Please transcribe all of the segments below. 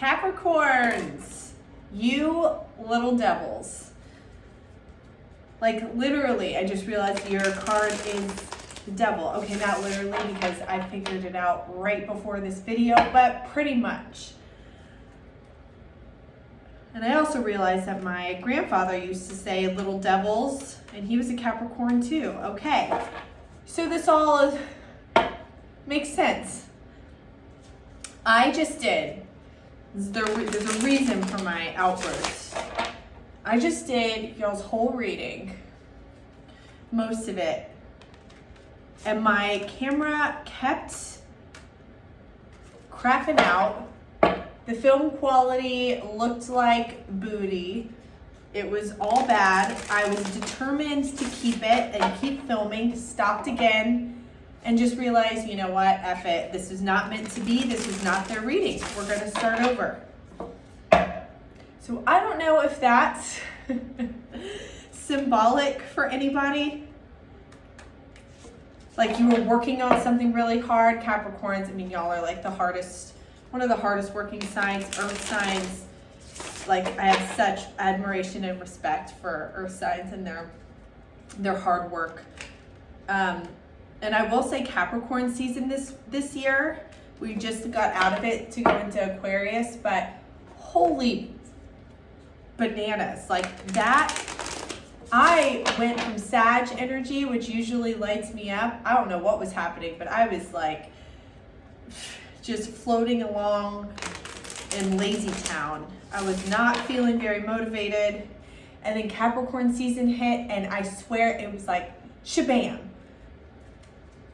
Capricorns, you little devils. Like literally, I just realized your card is the devil. Okay, not literally because I figured it out right before this video, but pretty much. And I also realized that my grandfather used to say little devils, and he was a Capricorn too. Okay, so this all makes sense. I just did. There's a reason for my outburst. I just did y'all's whole reading, most of it, and my camera kept crapping out. The film quality looked like booty. It was all bad. I was determined to keep it and keep filming, stopped again, and just realized, you know what, F it. This is not meant to be. This is not their reading. We're going to start over. So I don't know if that's symbolic for anybody. Like you were working on something really hard. Capricorns, I mean, y'all are like one of the hardest working signs, earth signs. Like I have such admiration and respect for earth signs and their hard work. And I will say Capricorn season this year, we just got out of it to go into Aquarius, but holy bananas, like that. I went from Sag energy, which usually lights me up. I don't know what was happening, but I was like just floating along in lazy town. I was not feeling very motivated. And then Capricorn season hit, and I swear it was like shabam.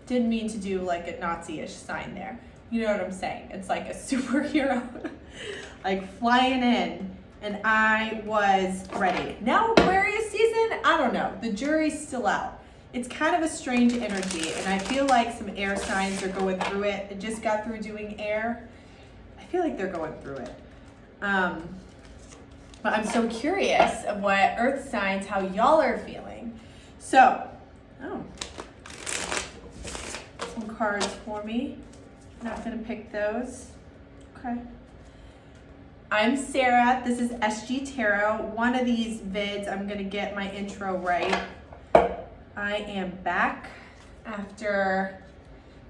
Didn't mean to do like a Nazi-ish sign there. You know what I'm saying? It's like a superhero like flying in, and I was ready. Now Aquarius season, I don't know. The jury's still out. It's kind of a strange energy, and I feel like some air signs are going through it. I just got through doing air. I feel like they're going through it. But I'm so curious of what earth signs, how y'all are feeling. So, some cards for me. Not gonna pick those. Okay. I'm Sarah. This is SG Tarot. One of these vids, I'm gonna get my intro right. I am back after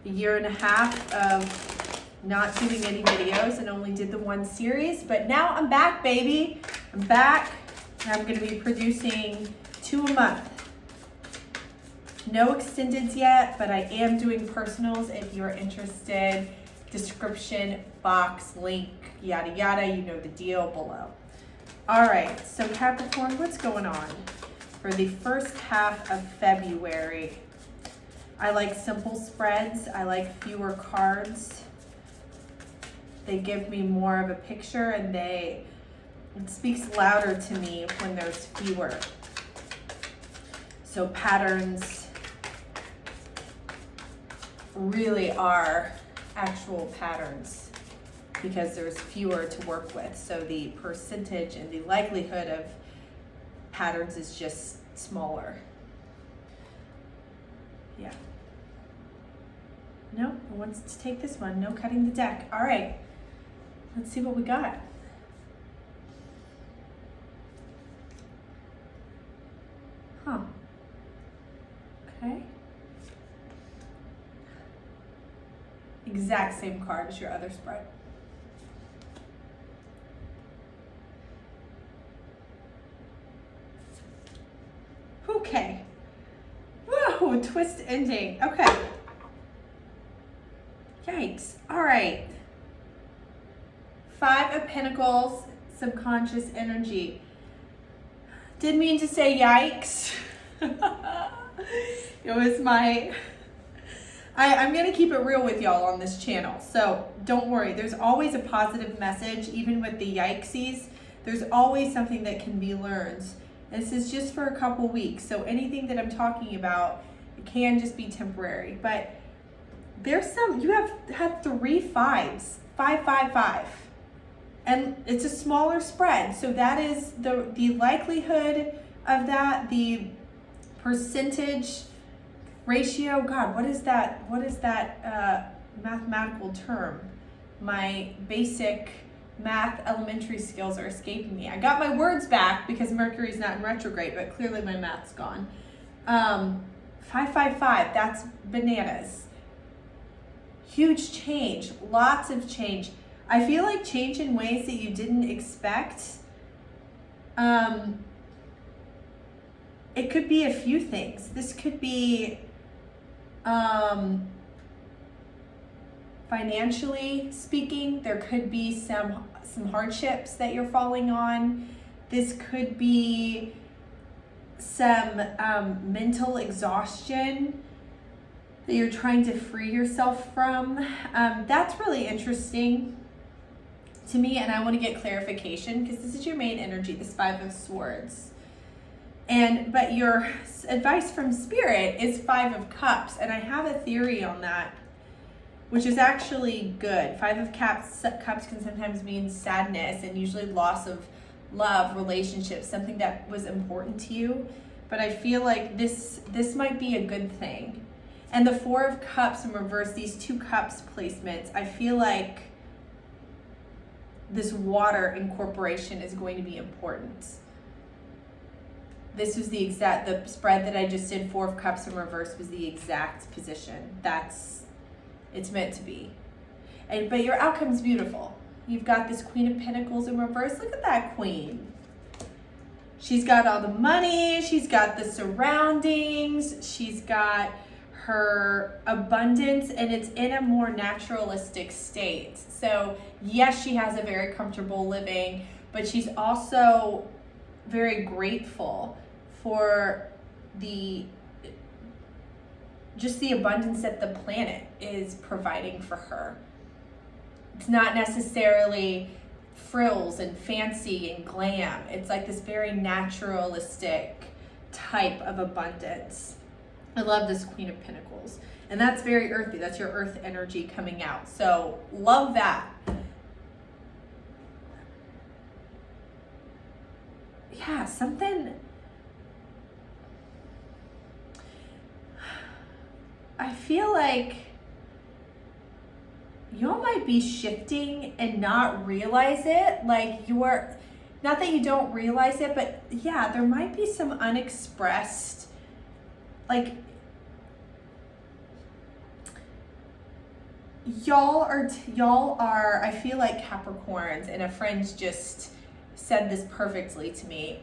a year and a half of not doing any videos and only did the one series, but now I'm back, baby. I'm back, and I'm gonna be producing 2 a month. No extendeds yet, but I am doing personals if you're interested. Description box, link, yada yada, you know the deal below. All right, so Capricorn, what's going on for the first half of February? I like simple spreads. I like fewer cards. They give me more of a picture, and it speaks louder to me when there's fewer. So patterns really are actual patterns because there's fewer to work with. So the percentage and the likelihood of patterns is just smaller. Yeah. No, who wants to take this one? No cutting the deck. All right, let's see what we got. Huh. Okay. Exact same card as your other spread. Okay. Whoa, twist ending. Okay. Yikes. All right. 5 of Pentacles, subconscious energy. Didn't mean to say yikes. It was I'm going to keep it real with y'all on this channel. So don't worry. There's always a positive message, even with the yikesies. There's always something that can be learned. This is just for a couple weeks. So anything that I'm talking about, it can just be temporary. But there's you have had 3 5s, 5, 5, 5. And it's a smaller spread. So that is the likelihood of that, the percentage ratio. God, what is that mathematical term? My basic math elementary skills are escaping me. I got my words back because Mercury's not in retrograde, but clearly my math's gone. 555, that's bananas. Huge change, lots of change. I feel like change in ways that you didn't expect. It could be a few things. This could be financially speaking, there could be some hardships that you're falling on. This could be some mental exhaustion that you're trying to free yourself from. That's really interesting to me, and I want to get clarification because this is your main energy, this Five of Swords. But your advice from Spirit is Five of Cups, and I have a theory on that, which is actually good. Five of Cups can sometimes mean sadness and usually loss of love, relationships, something that was important to you. But I feel like this might be a good thing. And the Four of Cups in reverse, these two cups placements, I feel like this water incorporation is going to be important. This was the spread that I just did, Four of Cups in reverse was the exact position. It's meant to be. But your outcome's beautiful. You've got this Queen of Pentacles in reverse. Look at that Queen. She's got all the money. She's got the surroundings. She's got her abundance, and it's in a more naturalistic state. So yes, she has a very comfortable living, but she's also very grateful for the abundance that the planet is providing for her. It's not necessarily frills and fancy and glam. It's like this very naturalistic type of abundance. I love this Queen of Pentacles. And that's very earthy. That's your earth energy coming out. So love that. Yeah, something. I feel like y'all might be shifting and not realize it. Like not that you don't realize it, but yeah, there might be some unexpressed, like, y'all are, I feel like Capricorns, and a friend just said this perfectly to me.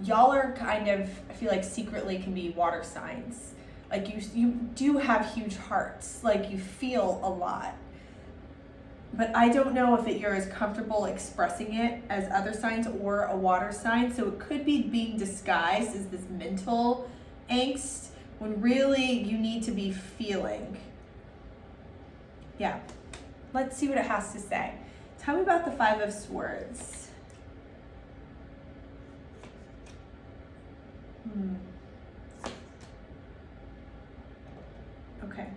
Y'all are kind of, I feel like secretly can be water signs. Like you do have huge hearts, like you feel a lot. But I don't know if you're as comfortable expressing it as other signs or a water sign. So it could be being disguised as this mental angst when really you need to be feeling. Yeah, let's see what it has to say. Tell me about the Five of Swords. Okay.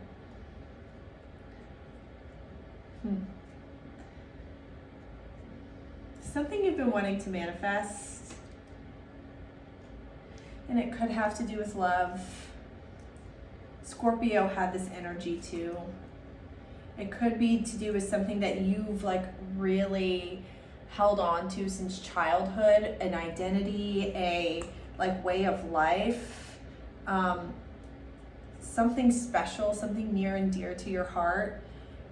Something you've been wanting to manifest, and it could have to do with love. Scorpio had this energy too. It could be to do with something that you've like really held on to since childhood, an identity, a like way of life, something special, something near and dear to your heart.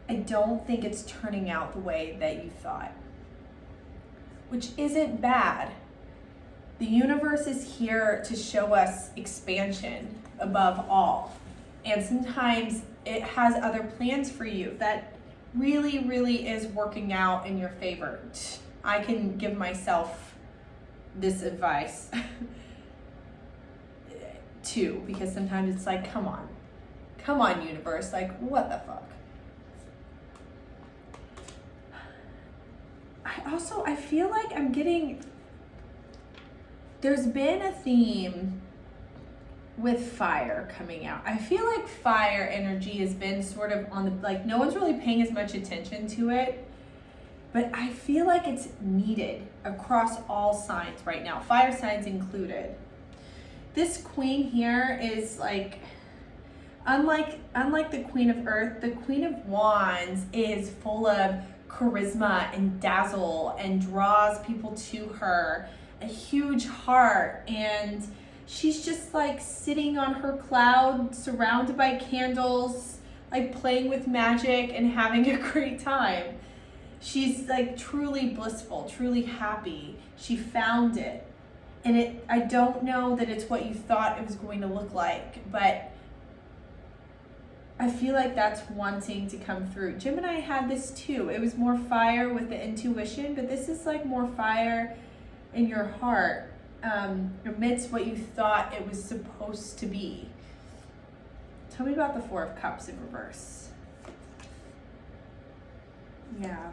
I don't think it's turning out the way that you thought, which isn't bad. The universe is here to show us expansion above all. And sometimes it has other plans for you that really, really is working out in your favor. I can give myself this advice too, because sometimes it's like, come on universe, like what the fuck? I feel like I'm getting, there's been a theme with fire coming out. I feel like fire energy has been sort of on the, like no one's really paying as much attention to it, but I feel like it's needed across all signs right now, fire signs included. This queen here is like, unlike the Queen of Earth, the Queen of Wands is full of charisma and dazzle and draws people to her, a huge heart, and she's just like sitting on her cloud surrounded by candles, like playing with magic and having a great time. She's like truly blissful, truly happy. She found it. And I don't know that it's what you thought it was going to look like, but I feel like that's wanting to come through. Gemini had this too. It was more fire with the intuition, but this is like more fire in your heart, amidst what you thought it was supposed to be. Tell me about the Four of Cups in reverse. Yeah.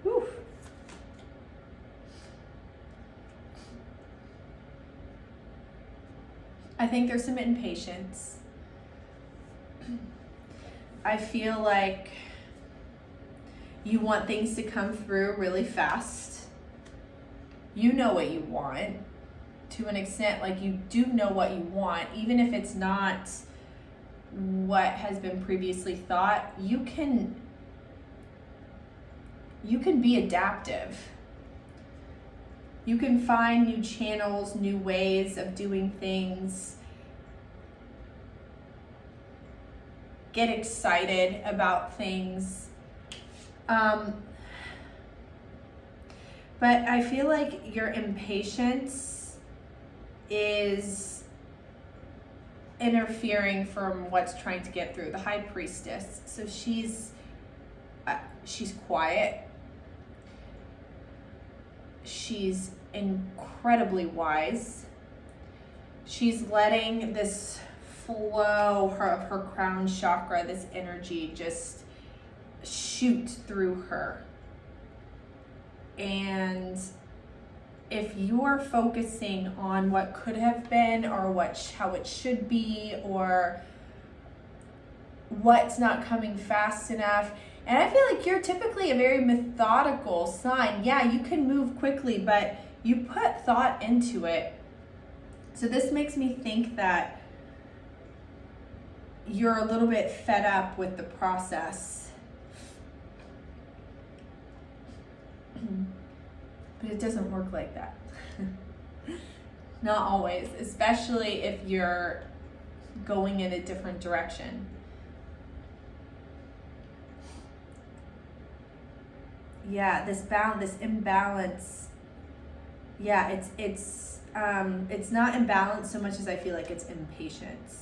Whew. I think there's some impatience. I feel like you want things to come through really fast. You know what you want to an extent, like you do know what you want, even if it's not what has been previously thought. You can be adaptive. You can find new channels, new ways of doing things. Get excited about things. But I feel like your impatience is interfering from what's trying to get through. The High Priestess. So she's quiet. She's incredibly wise. She's letting this flow of her crown chakra, this energy, just shoot through her. And if you're focusing on what could have been, or how it should be, or what's not coming fast enough, and I feel like you're typically a very methodical sign. Yeah, you can move quickly, but you put thought into it. So this makes me think that you're a little bit fed up with the process. But it doesn't work like that. Not always, especially if you're going in a different direction. Yeah, this imbalance. Yeah, it's not imbalance so much as I feel like it's impatience.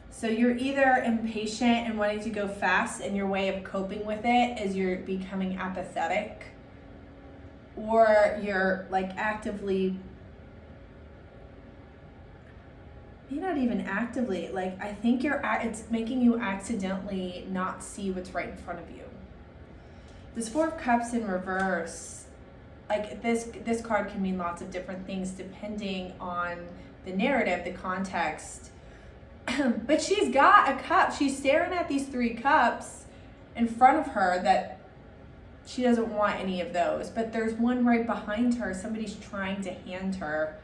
So you're either impatient and wanting to go fast, and your way of coping with it is you're becoming apathetic, or you're like actively, maybe not even actively, like I think it's making you accidentally not see what's right in front of you. This Four of Cups in reverse, like this card can mean lots of different things depending on the narrative, the context. But she's got a cup. She's staring at these 3 cups in front of her that she doesn't want any of those. But there's one right behind her. Somebody's trying to hand her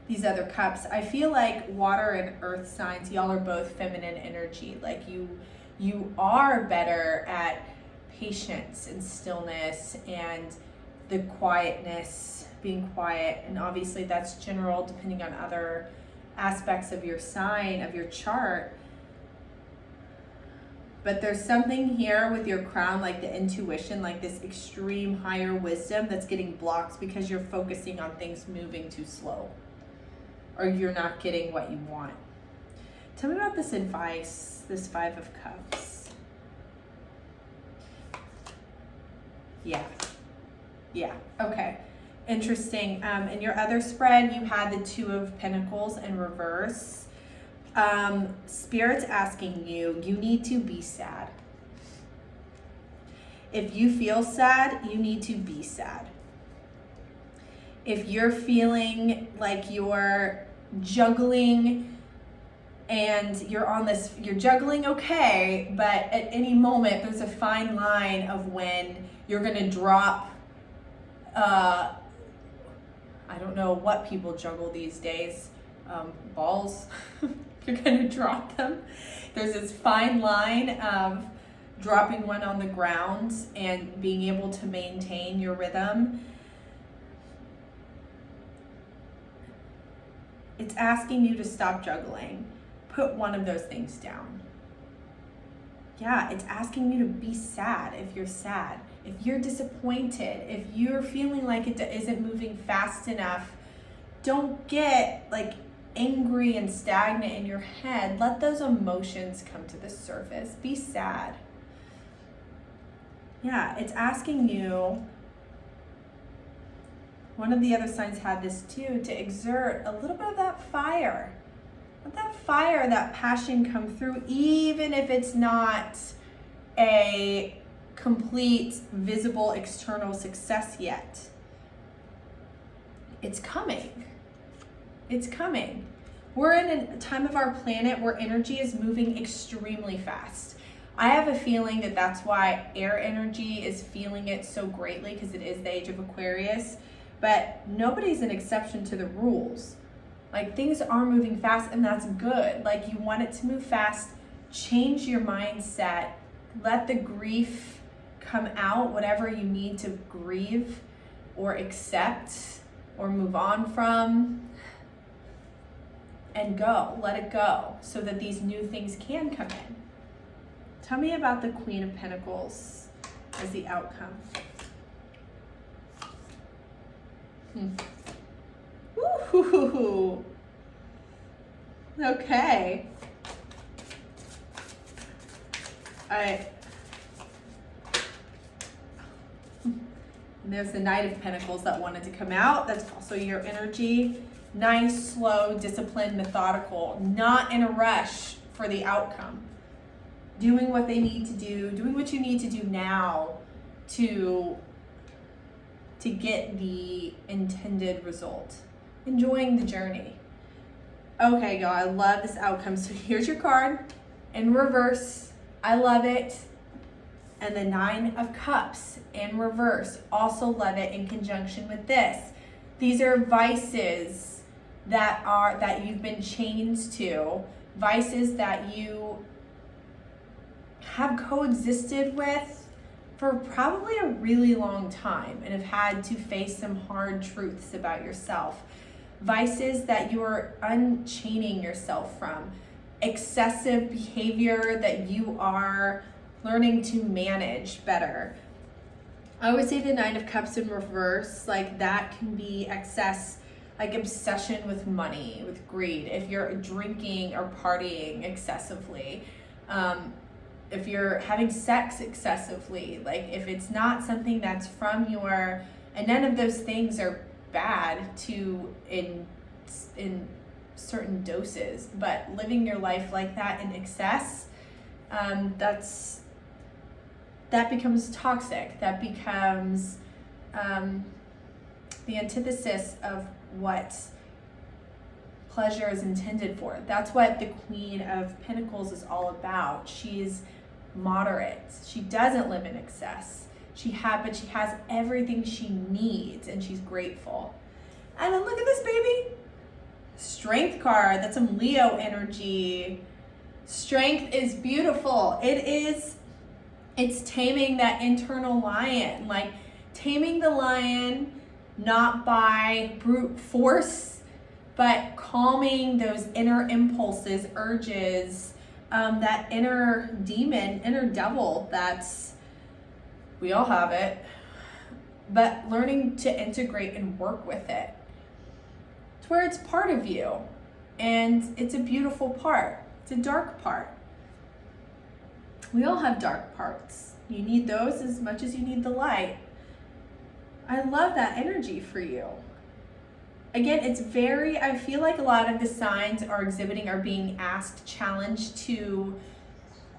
these other cups. I feel like water and earth signs, y'all are both feminine energy. Like you are better at patience and stillness and the quietness, being quiet. And obviously that's general depending on other aspects of your sign, of your chart. But there's something here with your crown, like the intuition, like this extreme higher wisdom that's getting blocked because you're focusing on things moving too slow, or you're not getting what you want. Tell me about this advice, this 5 of Cups. Yeah, okay. Interesting. In your other spread, you had the 2 of Pentacles in reverse. Spirit's asking you need to be sad. If you feel sad, you need to be sad. If you're feeling like you're juggling and you're juggling okay, but at any moment there's a fine line of when you're gonna drop, I don't know what people juggle these days, balls, you're gonna drop them. There's this fine line of dropping one on the ground and being able to maintain your rhythm. It's asking you to stop juggling. Put one of those things down. Yeah, it's asking you to be sad if you're sad. If you're disappointed, if you're feeling like it isn't moving fast enough, don't get like angry and stagnant in your head. Let those emotions come to the surface. Be sad. Yeah, it's asking you, one of the other signs had this too, to exert a little bit of that fire. Let that fire, that passion come through, even if it's not a complete, visible, external success yet. It's coming. It's coming. We're in a time of our planet where energy is moving extremely fast. I have a feeling that that's why air energy is feeling it so greatly, because it is the age of Aquarius. But nobody's an exception to the rules. Like, things are moving fast, and that's good. Like, you want it to move fast. Change your mindset. Let the grief come out, whatever you need to grieve or accept or move on from, and go. Let it go so that these new things can come in. Tell me about the Queen of Pentacles as the outcome. Woo-hoo-hoo-hoo. Okay. And there's the Knight of Pentacles that wanted to come out. That's also your energy. Nice, slow, disciplined, methodical, not in a rush for the outcome. Doing what they need to do, doing what you need to do now to get the intended result. Enjoying the journey. Okay, y'all, I love this outcome. So here's your card in reverse. I love it. And the Nine of Cups in reverse. Also love it in conjunction with this. These are vices that you've been chained to, vices that you have coexisted with for probably a really long time and have had to face some hard truths about yourself. Vices that you are unchaining yourself from. Excessive behavior that you are learning to manage better. I always say the Nine of Cups in reverse, like that can be excess, like obsession with money, with greed. If you're drinking or partying excessively, if you're having sex excessively, like if it's not something that's from your, and none of those things are bad to in certain doses, but living your life like that in excess, that becomes toxic. That becomes the antithesis of what pleasure is intended for. That's what the Queen of Pentacles is all about. She's moderate. She doesn't live in excess. But she has everything she needs, and she's grateful. And then look at this baby. Strength card. That's some Leo energy. Strength is beautiful. It's taming that internal lion, like taming the lion, not by brute force, but calming those inner impulses, urges, that inner demon, inner devil we all have it, but learning to integrate and work with it to where it's part of you. And it's a beautiful part. It's a dark part. We all have dark parts. You need those as much as you need the light. I love that energy for you. Again, I feel like a lot of the signs are being asked, challenged to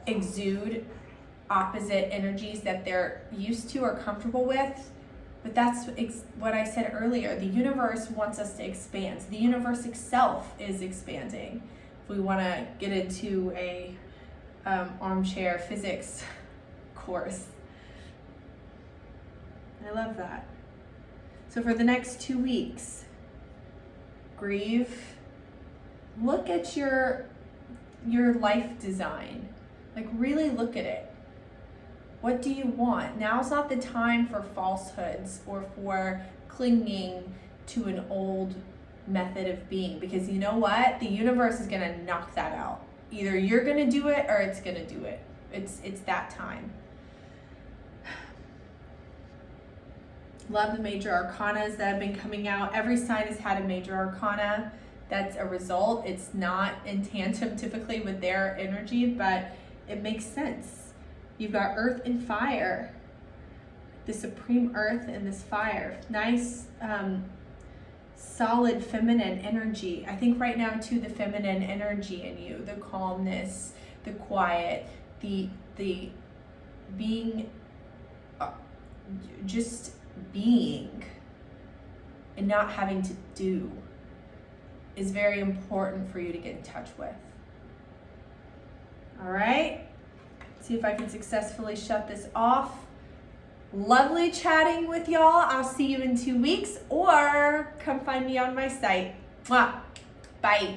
exude opposite energies that they're used to or comfortable with. But that's what I said earlier. The universe wants us to expand. The universe itself is expanding. If we want to get into a armchair physics course. I love that. So for the next 2 weeks, grieve. Look at your life design. Like, really look at it. What do you want? Now's not the time for falsehoods or for clinging to an old method of being, because you know what? The universe is going to knock that out. Either you're going to do it or it's going to do it. It's that time. Love the major arcanas that have been coming out. Every sign has had a major arcana. That's a result. It's not in tandem typically with their energy, but it makes sense. You've got earth and fire. The supreme earth and this fire. Nice, solid feminine energy. I think right now too, the feminine energy in you, the calmness, the quiet, the being, just being and not having to do is very important for you to get in touch with. All right, see if I can successfully shut this off. Lovely chatting with y'all. I'll see you in 2 weeks, or come find me on my site. Mwah. Bye.